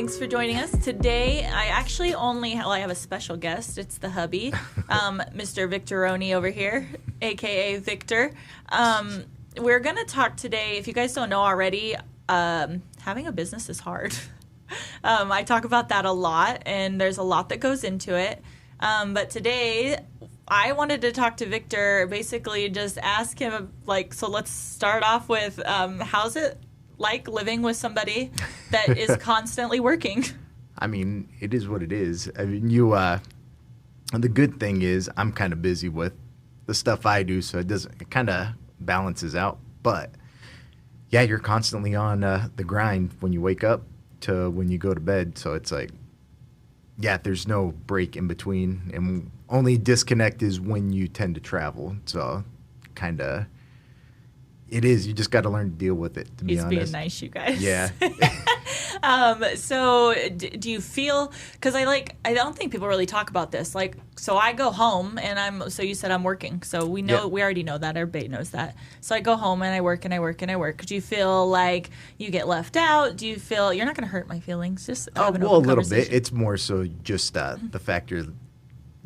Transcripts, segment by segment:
Thanks for joining us. Today, I actually I have a special guest. It's the hubby, Mr. Victoroni over here, a.k.a. Victor. We're going to talk today, if you guys don't know already, having a business is hard. I talk about that a lot, and there's a lot that goes into it. But today, I wanted to talk to Victor, basically just ask him, so let's start off with how's it like living with somebody that is constantly working? I mean, it is what it is. I mean, the good thing is I'm kind of busy with the stuff I do, so it kind of balances out. But yeah, you're constantly on the grind when you wake up to when you go to bed. So it's like, yeah, there's no break in between, and only disconnect is when you tend to travel. So kind of, it is. You just got to learn to deal with it, to be honest. He's being nice, you guys. Yeah. So do you feel, because I don't think people really talk about this. So I go home and so you said I'm working. So we know, we already know that. Everybody knows that. So I go home and I work and I work and I work. Do you feel like you get left out? Do you feel, you're not going to hurt my feelings? Just have an open a little conversation. bit. It's more so just the fact you're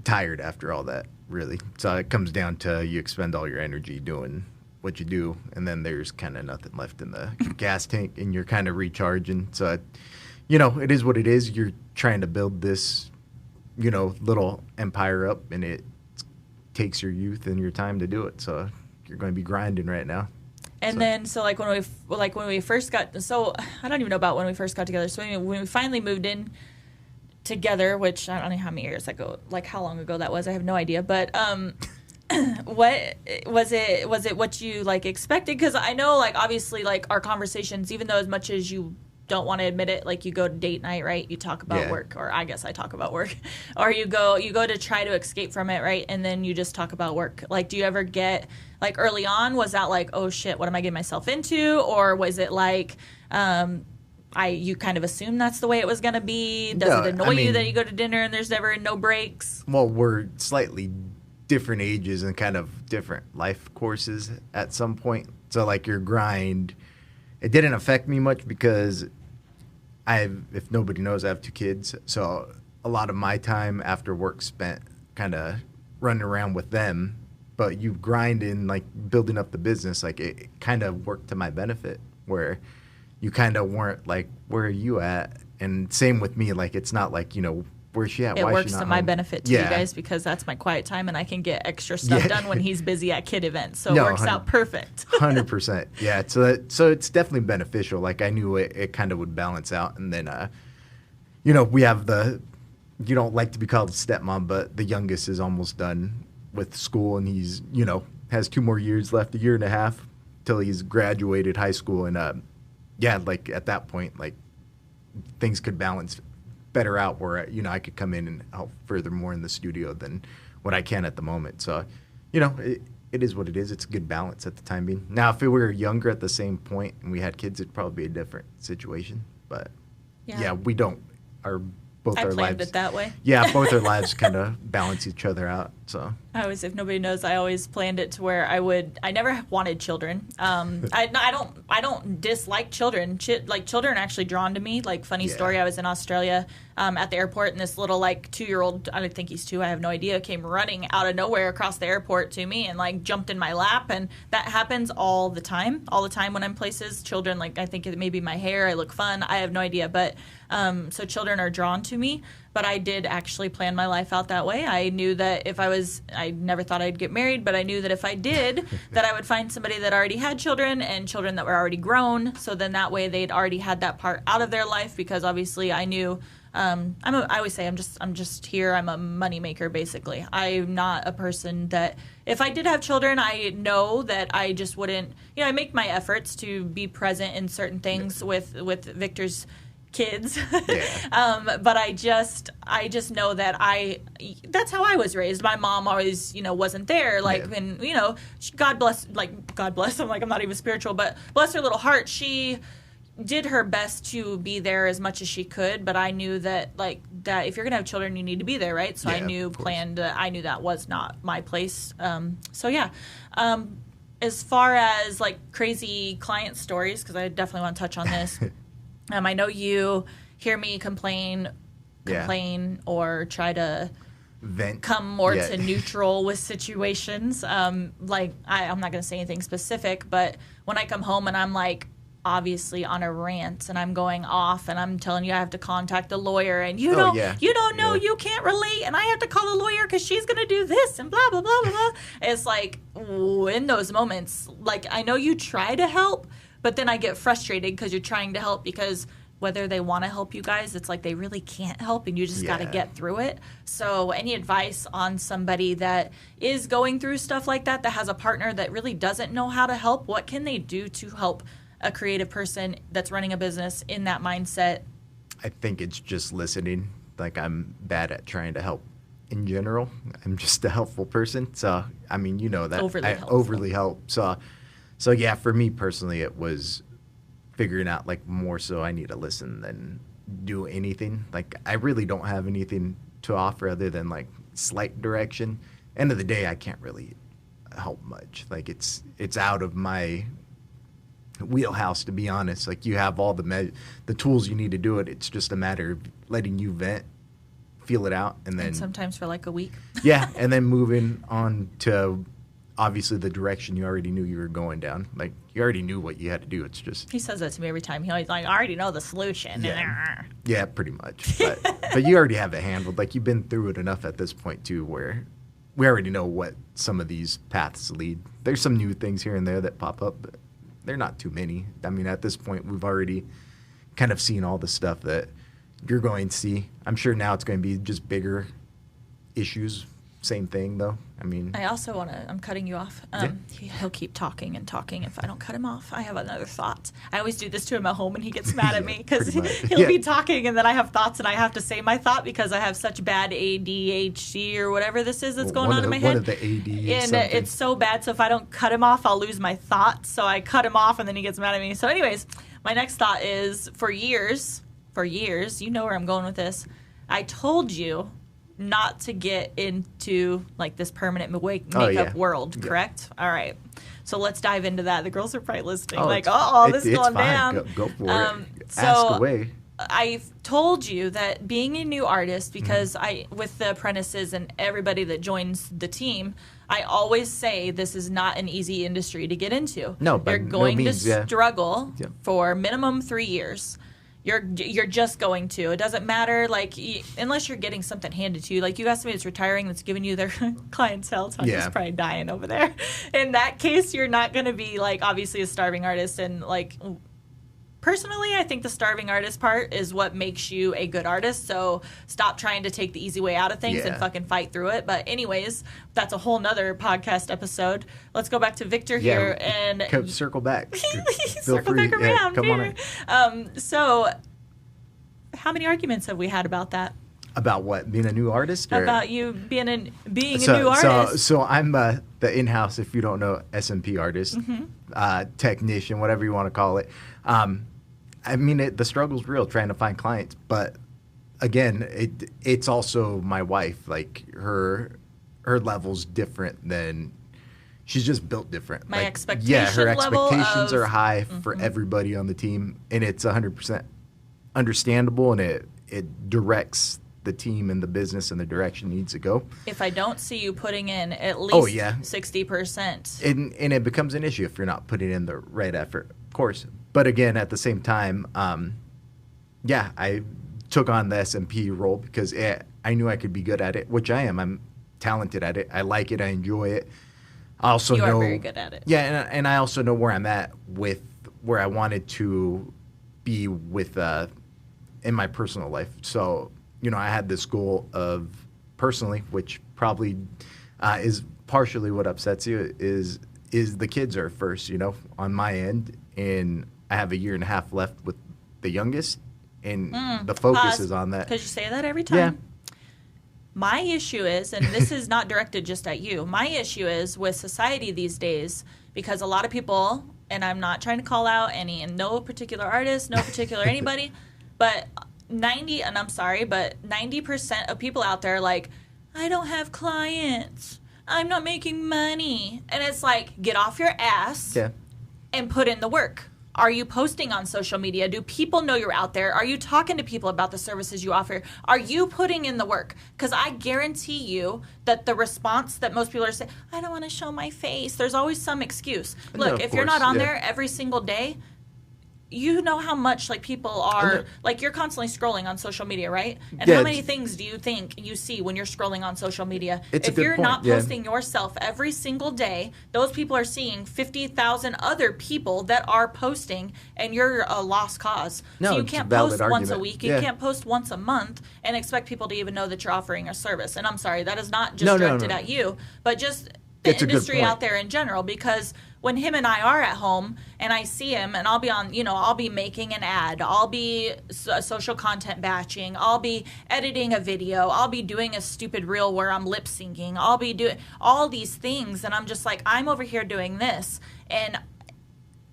tired after all that, really. So it comes down to you expend all your energy doing what you do, and then there's kind of nothing left in the gas tank, and you're kind of recharging. So, it is what it is. You're trying to build this, little empire up, and it takes your youth and your time to do it. So you're going to be grinding right now. And then, when we first got, so I don't even know about when we first got together. So when we finally moved in together, which I don't know how many years ago, how long ago that was, I have no idea. But what was it what you expected? Because I know obviously our conversations, even though as much as you don't want to admit it, you go to date night, right? You talk about work, or I guess I talk about work, or you go to try to escape from it, right? And then you just talk about work. Do you ever get early on, was that oh shit, what am I getting myself into? Or was it you kind of assume that's the way it was going to be? Does it annoy you that you go to dinner and there's never no breaks? Well, we're slightly different ages and kind of different life courses at some point. So your grind, it didn't affect me much because if nobody knows, I have 2 kids. So a lot of my time after work spent kind of running around with them. But you grind in building up the business, it kind of worked to my benefit, where you kind of weren't where are you at? And same with me, it's not where's she at? It Why works is she not to my home? benefit to you guys, because that's my quiet time and I can get extra stuff done when he's busy at kid events. So it works out perfect. 100%. Yeah. So it's definitely beneficial. I knew it kind of would balance out. And then, we have you don't like to be called a stepmom, but the youngest is almost done with school, and he's, has 2 more years left, 1.5 years till he's graduated high school. And, at that point, things could balance better out where, I could come in and help further more in the studio than what I can at the moment. So, it is what it is. It's a good balance at the time being. Now, if we were younger at the same point and we had kids, it'd probably be a different situation. But, we don't. Both I our planned lives, it that way. Yeah, both our lives kind of balance each other out. So if nobody knows, I always planned it to where I never wanted children. I don't dislike children. Children are actually drawn to me. Funny story, I was in Australia at the airport, and this little 2-year-old, I don't think he's 2, I have no idea, came running out of nowhere across the airport to me and jumped in my lap. And that happens all the time when I'm places. Children, I think it may be my hair, I look fun, I have no idea. But so children are drawn to me. But I did actually plan my life out that way. I knew that I never thought I'd get married, but I knew that if I did, that I would find somebody that already had children and children that were already grown. So then that way they'd already had that part out of their life, because obviously I knew, I always say I'm just here. I'm a moneymaker, basically. I'm not a person that, if I did have children, I know that I just wouldn't, I make my efforts to be present in certain things with Victor's kids. But I just know that that's how I was raised. My mom always, wasn't there. And, God bless, I'm I'm not even spiritual, but bless her little heart. She did her best to be there as much as she could, but I knew that that if you're gonna have children, you need to be there, right? So I knew that was not my place. As far as crazy client stories, because I definitely want to touch on this. I know you hear me complain, or try to vent, come more to neutral with situations. Like I'm not going to say anything specific, but when I come home and I'm like obviously on a rant and I'm going off and I'm telling you I have to contact the lawyer and you don't know, you can't relate and I have to call the lawyer because she's going to do this and blah, blah, blah, blah, blah. It's like in those moments, like I know you try to help, but then I get frustrated because you're trying to help because whether they want to help you guys, it's like they really can't help and you just got to get through it. So any advice on somebody that is going through stuff like that has a partner that really doesn't know how to help? What can they do to help a creative person that's running a business in that mindset? I think it's just listening. Like I'm bad at trying to help in general. I'm just a helpful person. So, I mean, you know that. Overly help. So yeah, for me personally, it was figuring out like more so I need to listen than do anything. Like I really don't have anything to offer other than like slight direction. End of the day, I can't really help much. Like it's out of my wheelhouse, to be honest. Like you have all the tools you need to do it. It's just a matter of letting you vent, feel it out, and sometimes for like a week. Yeah, and then moving on to obviously the direction you already knew you were going down. Like you already knew what you had to do. It's just he says that to me every time. He always like, I already know the solution. Yeah, pretty much. But you already have it handled. Like you've been through it enough at this point too, where we already know what some of these paths lead. There's some new things here and there that pop up, but they're not too many. I mean, at this point, we've already kind of seen all the stuff that you're going to see. I'm sure now it's going to be just bigger issues. Same thing, though. I mean, I also want to, I'm cutting you off. He'll keep talking and talking. If I don't cut him off, I have another thought. I always do this to him at home and he gets mad at me because he'll be talking and then I have thoughts and I have to say my thought because I have such bad ADHD or whatever this is that's going on in my head. One of the AD and it's so bad. So if I don't cut him off, I'll lose my thoughts. So I cut him off and then he gets mad at me. So anyways, my next thought is for years, you know where I'm going with this. I told you not to get into like this permanent makeup world, correct? All right. So let's dive into that. The girls are probably listening this is going down. Go for it. Ask away. I've told you that being a new artist, because with the apprentices and everybody that joins the team, I always say this is not an easy industry to get into. No, you're going to struggle for minimum 3 years. You're just going to. It doesn't matter, like, unless you're getting something handed to you. Like, you got somebody that's retiring that's giving you their clientele. Tanya's probably dying over there. In that case, you're not going to be, like, obviously a starving artist. And, like, personally, I think the starving artist part is what makes you a good artist. So stop trying to take the easy way out of things and fucking fight through it. But anyways, that's a whole nother podcast episode. Let's go back to Victor here and circle back. Circle back around. Come on. So how many arguments have we had about that? About what? Being a new artist? Or? About you being a new artist. So I'm the in-house, if you don't know, SMP artist, technician, whatever you want to call it. I mean, the struggle's real trying to find clients, but again, it's also my wife. Like her level's different than she's just built different. My expectations her expectations are high for everybody on the team, and it's 100% understandable, and it directs the team and the business in the direction it needs to go. If I don't see you putting in at least 60%. And it becomes an issue if you're not putting in the right effort, of course. But again, at the same time, I took on the SMP role because I knew I could be good at it, which I am. I'm talented at it. I like it. I enjoy it. I also know are very good at it. Yeah, and I also know where I'm at with where I wanted to be with in my personal life. So, I had this goal of personally, which probably is partially what upsets you, is the kids are first, on my end. And I have a year and a half left with the youngest, and the focus is on that. Because you say that every time. Yeah. My issue is, and this is not directed just at you, my issue is with society these days, because a lot of people, and I'm not trying to call out and no particular artist, no particular anybody, but 90% of people out there are like, I don't have clients. I'm not making money. And it's like, get off your ass and put in the work. Are you posting on social media? Do people know you're out there? Are you talking to people about the services you offer? Are you putting in the work? Because I guarantee you that the response that most people are saying, I don't want to show my face. There's always some excuse. Look, if you're not on there every single day, you know how much like people are like you're constantly scrolling on social media, right? And how many things do you think you see when you're scrolling on social media? If you're not posting yourself every single day, those people are seeing 50,000 other people that are posting, and you're a lost cause. So you can't post once a week, you can't post once a month and expect people to even know that you're offering a service. And I'm sorry, that is not just directed at you, but just the industry out there in general, because when him and I are at home and I see him and I'll be on, I'll be making an ad, I'll be social content batching, I'll be editing a video, I'll be doing a stupid reel where I'm lip syncing, I'll be doing all these things, and I'm just like, I'm over here doing this. And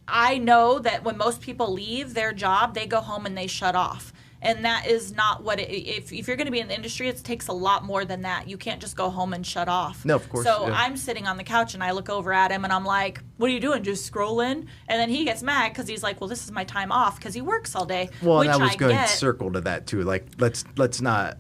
I know that when most people leave their job, they go home and they shut off. And that is not what if you're going to be in the industry, it takes a lot more than that. You can't just go home and shut off. No, of course. So I'm sitting on the couch and I look over at him and I'm like, what are you doing? Just scrolling? And then he gets mad because he's like, well, this is my time off because he works all day. Well, and I was going to circle to that too. Like, let's not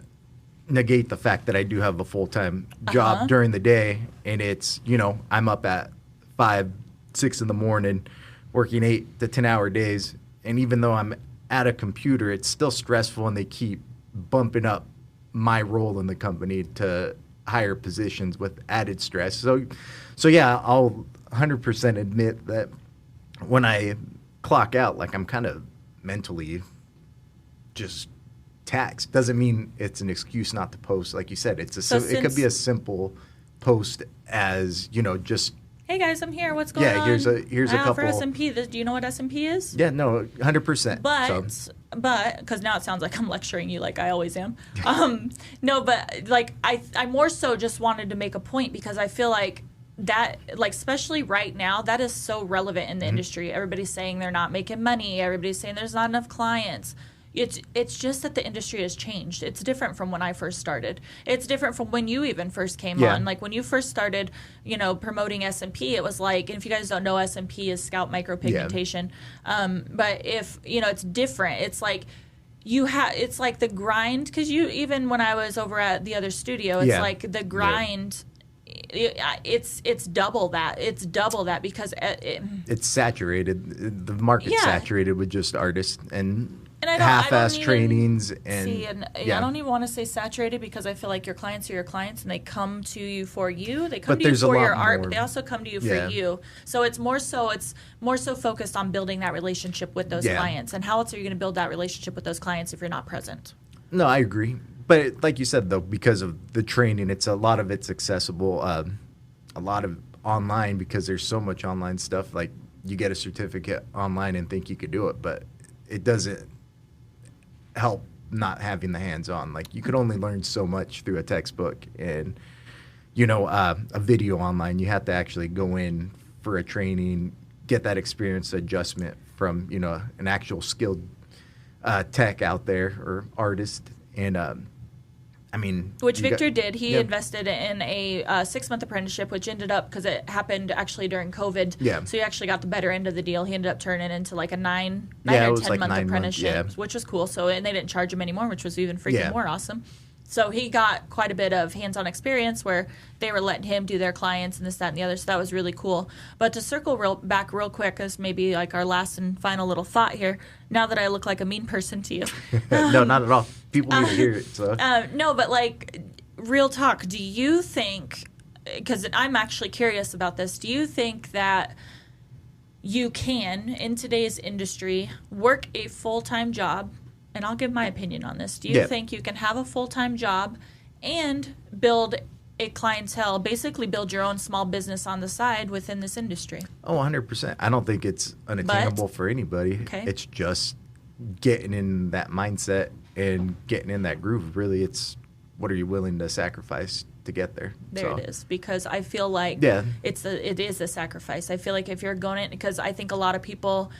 negate the fact that I do have a full-time job during the day, and it's, I'm up at 5, 6 in the morning working 8 to 10-hour days. And even though I'm at a computer, it's still stressful, and they keep bumping up my role in the company to higher positions with added stress. So yeah, I'll 100% admit that when I clock out, like, I'm kind of mentally just taxed. Doesn't mean it's an excuse not to post. Like you said, it could be a simple post as, just, hey guys, I'm here. What's going on? Yeah, here's a couple. For S&P, do you know what S&P is? Yeah, no, 100%. But because now it sounds like I'm lecturing you, like I always am. No, but like I more so just wanted to make a point, because I feel like that, like, especially right now, that is so relevant in the industry. Everybody's saying they're not making money. Everybody's saying there's not enough clients. It's just that the industry has changed. It's different from when I first started. It's different from when you even first came on. Like, when you first started, promoting S&P, it was like, and if you guys don't know, S&P is Scalp Micropigmentation. But if, it's different. It's like it's like the grind, because even when I was over at the other studio, it's like the grind. It's double that. It's double that because it's saturated. The market's saturated with just artists and I half-ass trainings. I don't even want to say saturated, because I feel like your clients are your clients and they come to you for you. They come to you for your art, but they also come to you for you. So it's more so focused on building that relationship with those clients. And how else are you going to build that relationship with those clients if you're not present? No, I agree. But like you said, though, because of the training, a lot of it's accessible, a lot of online, because there's so much online stuff. Like, you get a certificate online and think you could do it, but it doesn't help not having the hands-on. Like, you could only learn so much through a textbook and, a video online. You have to actually go in for a training, get that experience adjustment from, an actual skilled tech out there or artist. And which Victor did. He invested in a 6-month apprenticeship, which ended up, because it happened actually during COVID. Yeah. So he actually got the better end of the deal. He ended up turning into like a 9 or 10-month apprenticeship, which was cool. So, and they didn't charge him anymore, which was even freaking more awesome. So he got quite a bit of hands-on experience where they were letting him do their clients and this, that, and the other. So that was really cool. But to circle back real quick, as maybe like our last and final little thought here, now that I look like a mean person to you. No, not at all. People need to hear it. So. No, but like, real talk, do you think, because I'm actually curious about this, do you think that you can, in today's industry, work a full-time job? And I'll give my opinion on this. Do you think you can have a full-time job and build a clientele, basically build your own small business on the side within this industry? Oh, 100%. I don't think it's unattainable for anybody. Okay. It's just getting in that mindset and getting in that groove. Really, it's what are you willing to sacrifice to get there? There it is. Because I feel like it is a sacrifice. I feel like if you're going in, because I think a lot of people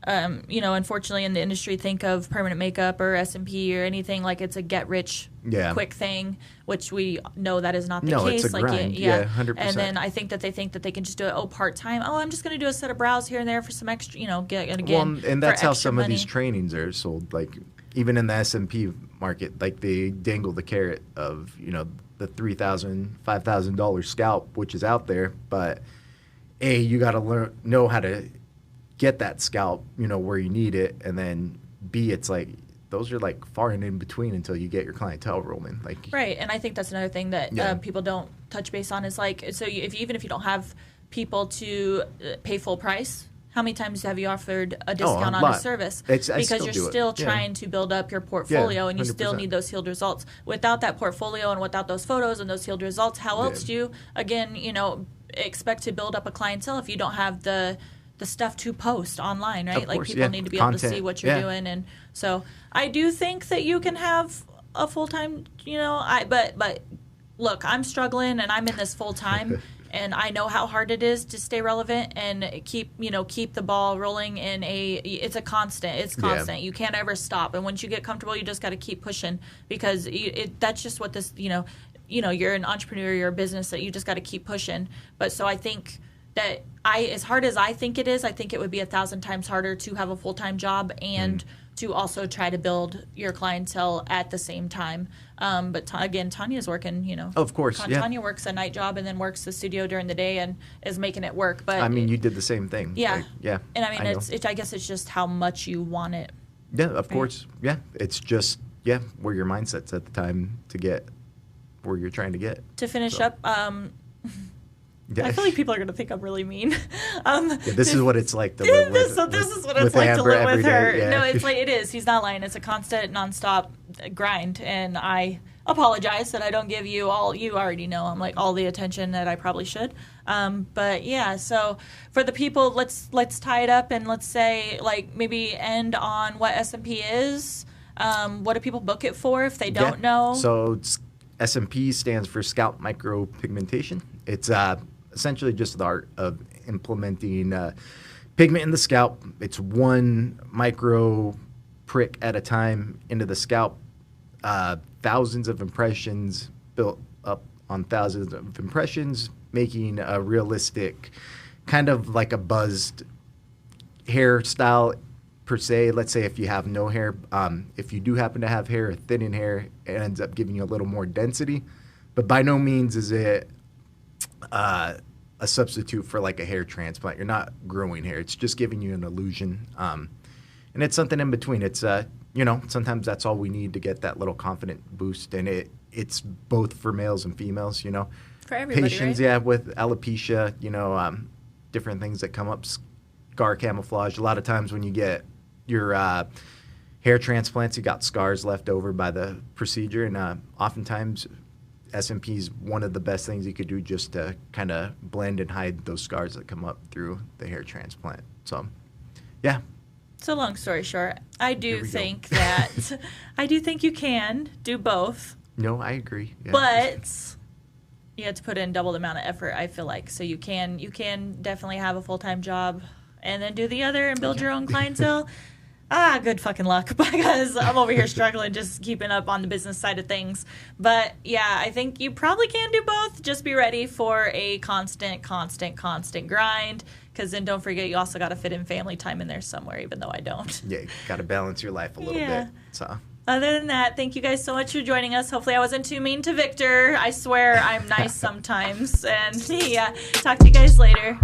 unfortunately in the industry think of permanent makeup or S&P or anything like it's a get rich quick thing, which we know that is not the case. It's a grind. 100%. And then I think that they think that they can just do it part-time. Oh, I'm just going to do a set of brows here and there for some extra, and that's how some money. of these trainings are sold. Like even in the S&P market, like they dangle the carrot of, the $3,000, $5,000 scalp, which is out there. But A, you got to know how to get that scalp, where you need it. And then B, it's like, those are like far and in between until you get your clientele rolling. Right. And I think that's another thing that people don't touch base on is like, so even if you don't have people to pay full price, how many times have you offered a discount on a service? Because you're still trying to build up your portfolio and you still need those healed results. Without that portfolio and without those photos and those healed results, how else do you, again, expect to build up a clientele if you don't have the stuff to post online, right? Like people need to be able to see what you're doing. And so I do think that you can have a full-time, but look, I'm struggling and I'm in this full-time and I know how hard it is to stay relevant and keep the ball rolling it's constant. Yeah. You can't ever stop. And once you get comfortable, you just got to keep pushing because that's just what this, you're an entrepreneur, you're a business that you just got to keep pushing. But so I think that as hard as I think it is, I think it would be 1,000 times harder to have a full-time job and to also try to build your clientele at the same time. But again, Tanya's working, Of course, Tanya works a night job and then works the studio during the day and is making it work. But I mean, you did the same thing. Yeah. Yeah. And I mean, I guess it's just how much you want it. Yeah, of course. Yeah. It's just, where your mindset's at the time to get where you're trying to get. To finish up, I feel like people are going to think I'm really mean. This is what it's like to live with. This is what it's like to live with her. Yeah. No, it's like it is. He's not lying. It's a constant, nonstop grind, and I apologize that I don't give you all. You already know I'm like all the attention that I probably should. But yeah, so for the people, let's tie it up and let's say like maybe end on what S&P is. What do people book it for if they don't know? So S&P stands for Scalp Micropigmentation. It's essentially just the art of implementing pigment in the scalp. It's one micro prick at a time into the scalp. Thousands of impressions built up on thousands of impressions, making a realistic, kind of like a buzzed hairstyle per se. Let's say if you have no hair, if you do happen to have hair, or thinning hair, it ends up giving you a little more density. But by no means is it a substitute for like a hair transplant. You're not growing hair. It's just giving you an illusion. And it's something in between. It's, sometimes that's all we need to get that little confident boost. And it's both for males and females, For everybody, patients, right? with alopecia, different things that come up, scar camouflage. A lot of times when you get your hair transplants, you got scars left over by the procedure. And oftentimes S&P is one of the best things you could do just to kind of blend and hide those scars that come up through the hair transplant. So, yeah. So long story short, I do think you can do both. No, I agree. Yeah. But you have to put in double the amount of effort, I feel like. So you can definitely have a full-time job and then do the other and build your own clientele. Good fucking luck, because I'm over here struggling just keeping up on the business side of things. But yeah, I think you probably can do both. Just be ready for a constant grind, because then don't forget you also got to fit in family time in there somewhere, even though I don't. Yeah, you got to balance your life a little bit. So. Other than that, thank you guys so much for joining us. Hopefully I wasn't too mean to Victor. I swear I'm nice sometimes. And yeah, talk to you guys later.